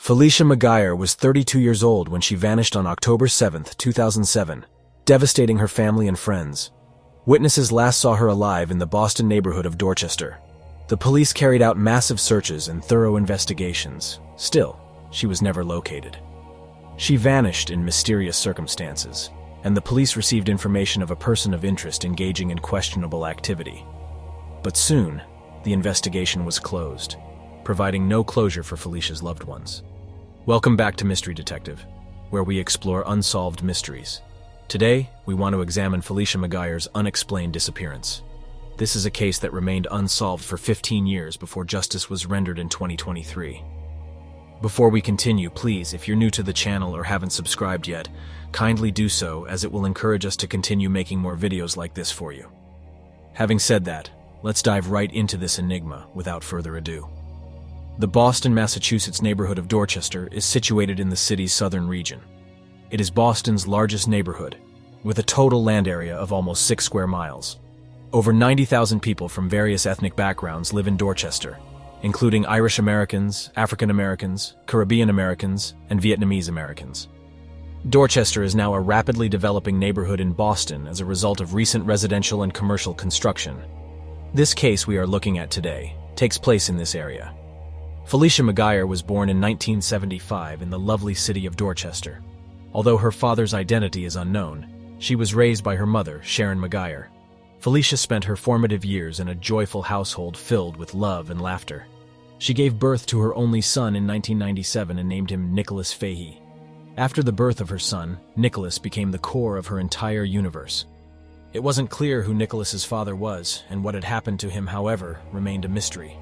Felicia McGuyer was 32 years old when she vanished on October 7, 2007, devastating her family and friends. Witnesses last saw her alive in the Boston neighborhood of Dorchester. The police carried out massive searches and thorough investigations. Still, she was never located. She vanished in mysterious circumstances, and the police received information of a person of interest engaging in questionable activity. But soon, the investigation was closed, providing no closure for Felicia's loved ones. Welcome back to Mystery Detective, where we explore unsolved mysteries. Today, we want to examine Felicia McGuyer's unexplained disappearance. This is a case that remained unsolved for 15 years before justice was rendered in 2023. Before we continue, please, if you're new to the channel or haven't subscribed yet, kindly do so, as it will encourage us to continue making more videos like this for you. Having said that, let's dive right into this enigma without further ado. The Boston, Massachusetts neighborhood of Dorchester is situated in the city's southern region. It is Boston's largest neighborhood, with a total land area of almost 6 square miles. Over 90,000 people from various ethnic backgrounds live in Dorchester, including Irish Americans, African Americans, Caribbean Americans, and Vietnamese Americans. Dorchester is now a rapidly developing neighborhood in Boston as a result of recent residential and commercial construction. This case we are looking at today takes place in this area. Felicia McGuyer was born in 1975 in the lovely city of Dorchester. Although her father's identity is unknown, she was raised by her mother, Sharon McGuyer. Felicia spent her formative years in a joyful household filled with love and laughter. She gave birth to her only son in 1997 and named him Nicholas Fahey. After the birth of her son, Nicholas became the core of her entire universe. It wasn't clear who Nicholas's father was, and what had happened to him, however, remained a mystery.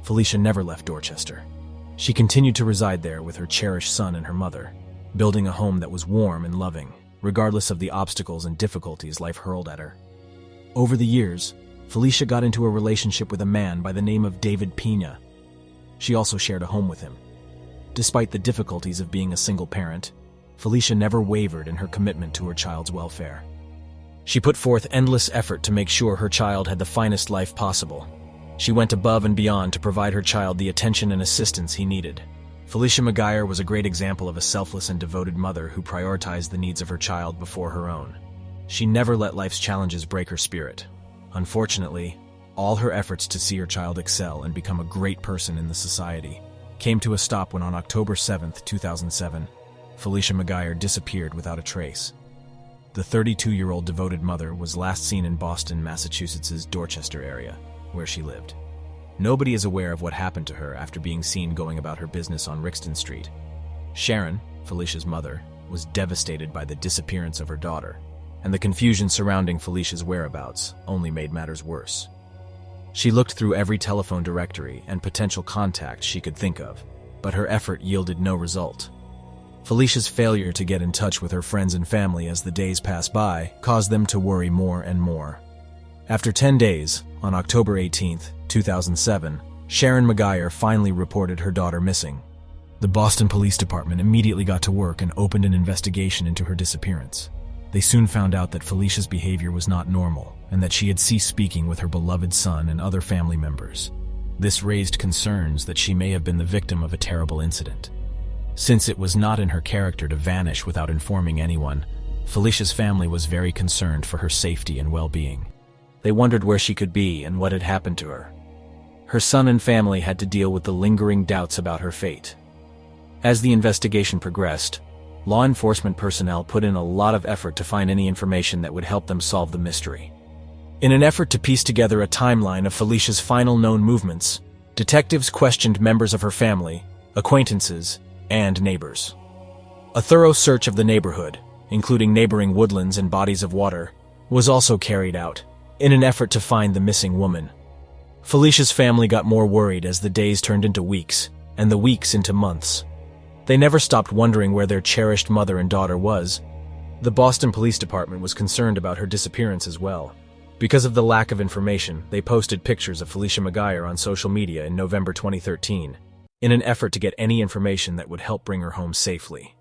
Felicia never left Dorchester. She continued to reside there with her cherished son and her mother, building a home that was warm and loving, regardless of the obstacles and difficulties life hurled at her. Over the years, Felicia got into a relationship with a man by the name of David Pena. She also shared a home with him. Despite the difficulties of being a single parent, Felicia never wavered in her commitment to her child's welfare. She put forth endless effort to make sure her child had the finest life possible. She went above and beyond to provide her child the attention and assistance he needed. Felicia McGuyer was a great example of a selfless and devoted mother who prioritized the needs of her child before her own. She never let life's challenges break her spirit. Unfortunately, all her efforts to see her child excel and become a great person in the society came to a stop when on October 7, 2007, Felicia McGuyer disappeared without a trace. The 32-year-old devoted mother was last seen in Boston, Massachusetts' Dorchester area, where she lived. Nobody is aware of what happened to her after being seen going about her business on Rixton Street. Sharon, Felicia's mother, was devastated by the disappearance of her daughter, and the confusion surrounding Felicia's whereabouts only made matters worse. She looked through every telephone directory and potential contact she could think of, but her effort yielded no result. Felicia's failure to get in touch with her friends and family as the days passed by caused them to worry more and more. After 10 days, on October 18, 2007, Sharon McGuyer finally reported her daughter missing. The Boston Police Department immediately got to work and opened an investigation into her disappearance. They soon found out that Felicia's behavior was not normal, and that she had ceased speaking with her beloved son and other family members. This raised concerns that she may have been the victim of a terrible incident. Since it was not in her character to vanish without informing anyone, Felicia's family was very concerned for her safety and well-being. They wondered where she could be and what had happened to her. Her son and family had to deal with the lingering doubts about her fate. As the investigation progressed, law enforcement personnel put in a lot of effort to find any information that would help them solve the mystery. In an effort to piece together a timeline of Felicia's final known movements, detectives questioned members of her family, acquaintances, and neighbors. A thorough search of the neighborhood, including neighboring woodlands and bodies of water, was also carried out, in an effort to find the missing woman. Felicia's family got more worried as the days turned into weeks, and the weeks into months. They never stopped wondering where their cherished mother and daughter was. The Boston Police Department was concerned about her disappearance as well. Because of the lack of information, they posted pictures of Felicia McGuyer on social media in November 2013, in an effort to get any information that would help bring her home safely.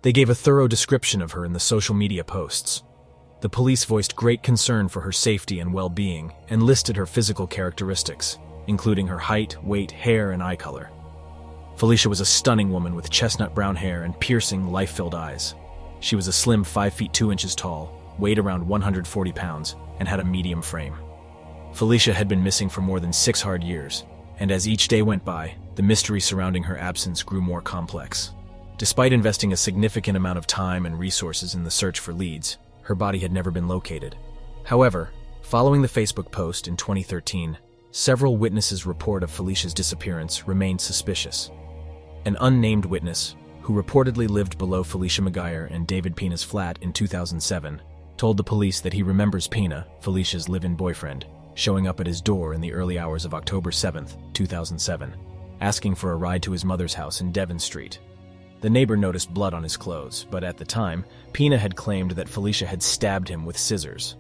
They gave a thorough description of her in the social media posts. The police voiced great concern for her safety and well-being and listed her physical characteristics, including her height, weight, hair, and eye color. Felicia was a stunning woman with chestnut brown hair and piercing, life-filled eyes. She was a slim 5 feet 2 inches tall, weighed around 140 pounds, and had a medium frame. Felicia had been missing for more than 6 hard years, and as each day went by, the mystery surrounding her absence grew more complex. Despite investing a significant amount of time and resources in the search for leads, her body had never been located. However, following the Facebook post in 2013, several witnesses' report of Felicia's disappearance remained suspicious. An unnamed witness, who reportedly lived below Felicia McGuire and David Pina's flat in 2007, told the police that he remembers Pina, Felicia's live-in boyfriend, showing up at his door in the early hours of October 7, 2007, asking for a ride to his mother's house in Devon Street. The neighbor noticed blood on his clothes, but at the time, Pina had claimed that Felicia had stabbed him with scissors.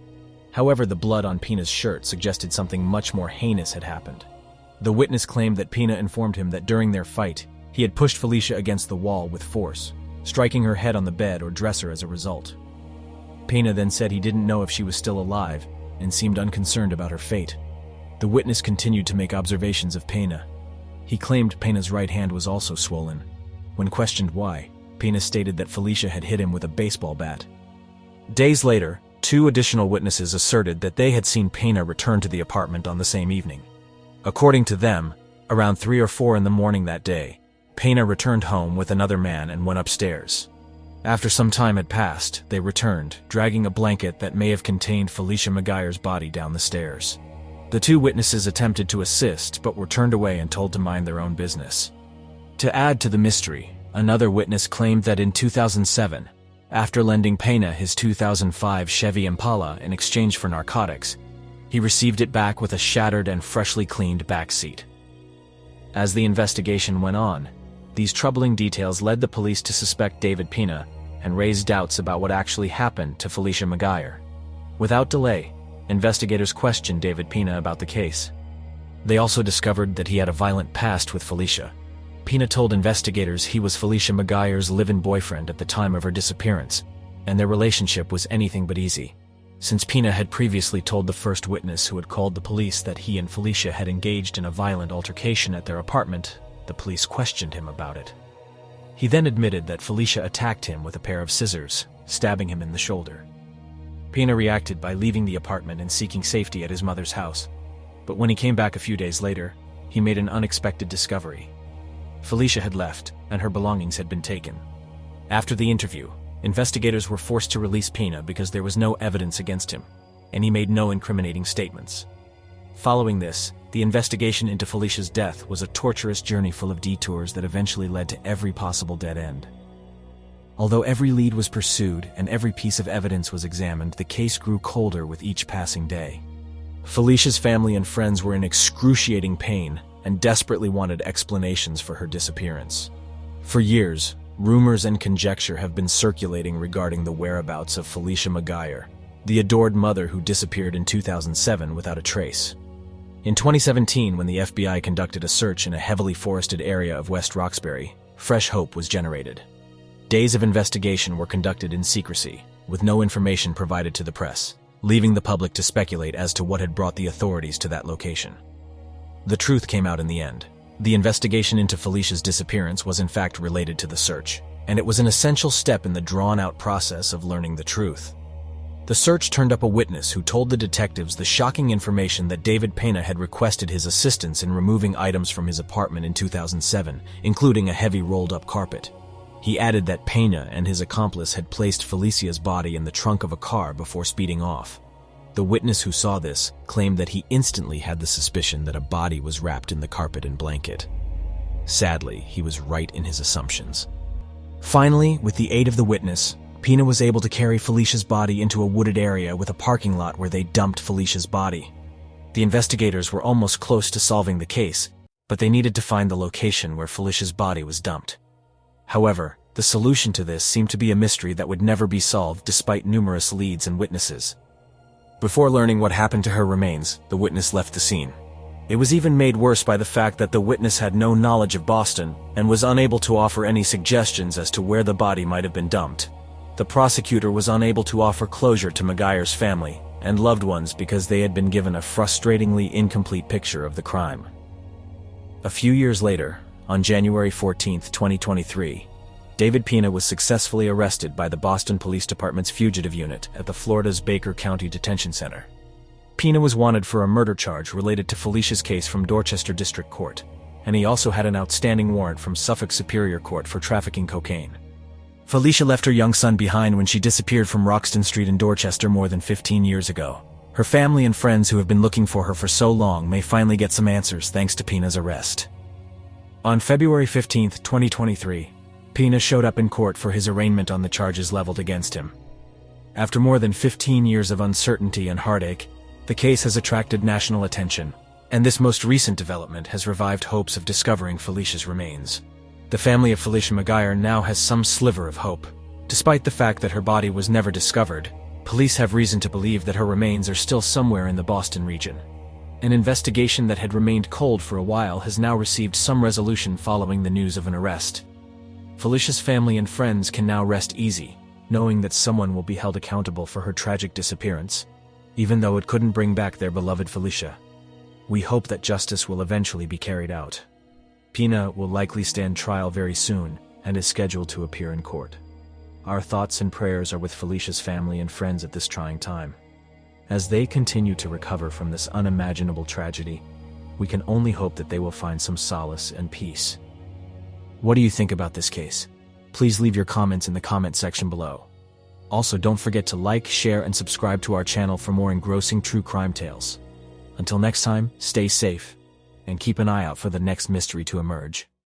However, the blood on Pina's shirt suggested something much more heinous had happened. The witness claimed that Pina informed him that during their fight, he had pushed Felicia against the wall with force, striking her head on the bed or dresser as a result. Pina then said he didn't know if she was still alive and seemed unconcerned about her fate. The witness continued to make observations of Pina. He claimed Pina's right hand was also swollen. When questioned why, Pina stated that Felicia had hit him with a baseball bat. Days later, 2 additional witnesses asserted that they had seen Pina return to the apartment on the same evening. According to them, around 3 or 4 in the morning that day, Pina returned home with another man and went upstairs. After some time had passed, they returned, dragging a blanket that may have contained Felicia McGuire's body down the stairs. The 2 witnesses attempted to assist but were turned away and told to mind their own business. To add to the mystery, another witness claimed that in 2007, after lending Pina his 2005 Chevy Impala in exchange for narcotics, he received it back with a shattered and freshly cleaned back seat. As the investigation went on, these troubling details led the police to suspect David Pina and raise doubts about what actually happened to Felicia McGuire. Without delay, investigators questioned David Pina about the case. They also discovered that he had a violent past with Felicia. Pina told investigators he was Felicia McGuire's live-in boyfriend at the time of her disappearance, and their relationship was anything but easy. Since Pina had previously told the first witness who had called the police that he and Felicia had engaged in a violent altercation at their apartment, the police questioned him about it. He then admitted that Felicia attacked him with a pair of scissors, stabbing him in the shoulder. Pina reacted by leaving the apartment and seeking safety at his mother's house. But when he came back a few days later, he made an unexpected discovery. Felicia had left, and her belongings had been taken. After the interview, investigators were forced to release Pina because there was no evidence against him, and he made no incriminating statements. Following this, the investigation into Felicia's death was a torturous journey full of detours that eventually led to every possible dead end. Although every lead was pursued and every piece of evidence was examined, the case grew colder with each passing day. Felicia's family and friends were in excruciating pain and desperately wanted explanations for her disappearance. For years, rumors and conjecture have been circulating regarding the whereabouts of Felicia McGuire, the adored mother who disappeared in 2007 without a trace. In 2017, when the FBI conducted a search in a heavily forested area of West Roxbury, fresh hope was generated. Days of investigation were conducted in secrecy, with no information provided to the press, leaving the public to speculate as to what had brought the authorities to that location. The truth came out in the end. The investigation into Felicia's disappearance was in fact related to the search, and it was an essential step in the drawn-out process of learning the truth. The search turned up a witness who told the detectives the shocking information that David Pina had requested his assistance in removing items from his apartment in 2007, including a heavy rolled-up carpet. He added that Pina and his accomplice had placed Felicia's body in the trunk of a car before speeding off. The witness who saw this claimed that he instantly had the suspicion that a body was wrapped in the carpet and blanket. Sadly, he was right in his assumptions. Finally, with the aid of the witness, Pina was able to carry Felicia's body into a wooded area with a parking lot where they dumped Felicia's body. The investigators were almost close to solving the case, but they needed to find the location where Felicia's body was dumped. However, the solution to this seemed to be a mystery that would never be solved despite numerous leads and witnesses. Before learning what happened to her remains, the witness left the scene. It was even made worse by the fact that the witness had no knowledge of Boston and was unable to offer any suggestions as to where the body might have been dumped. The prosecutor was unable to offer closure to McGuire's family and loved ones because they had been given a frustratingly incomplete picture of the crime. A few years later, On January 14, 2023, David Pina was successfully arrested by the Boston Police Department's fugitive unit at the Florida's Baker County Detention Center. Pina was wanted for a murder charge related to Felicia's case from Dorchester District Court, and he also had an outstanding warrant from Suffolk Superior Court for trafficking cocaine. Felicia left her young son behind when she disappeared from Roxton Street in Dorchester more than 15 years ago. Her family and friends who have been looking for her for so long may finally get some answers thanks to Pina's arrest. On February 15, 2023, Pina showed up in court for his arraignment on the charges leveled against him. After more than 15 years of uncertainty and heartache, the case has attracted national attention, and this most recent development has revived hopes of discovering Felicia's remains. The family of Felicia McGuyer now has some sliver of hope. Despite the fact that her body was never discovered, police have reason to believe that her remains are still somewhere in the Boston region. An investigation that had remained cold for a while has now received some resolution following the news of an arrest. Felicia's family and friends can now rest easy, knowing that someone will be held accountable for her tragic disappearance, even though it couldn't bring back their beloved Felicia. We hope that justice will eventually be carried out. Pina will likely stand trial very soon and is scheduled to appear in court. Our thoughts and prayers are with Felicia's family and friends at this trying time. As they continue to recover from this unimaginable tragedy, we can only hope that they will find some solace and peace. What do you think about this case? Please leave your comments in the comment section below. Also, don't forget to like, share, and subscribe to our channel for more engrossing true crime tales. Until next time, stay safe, and keep an eye out for the next mystery to emerge.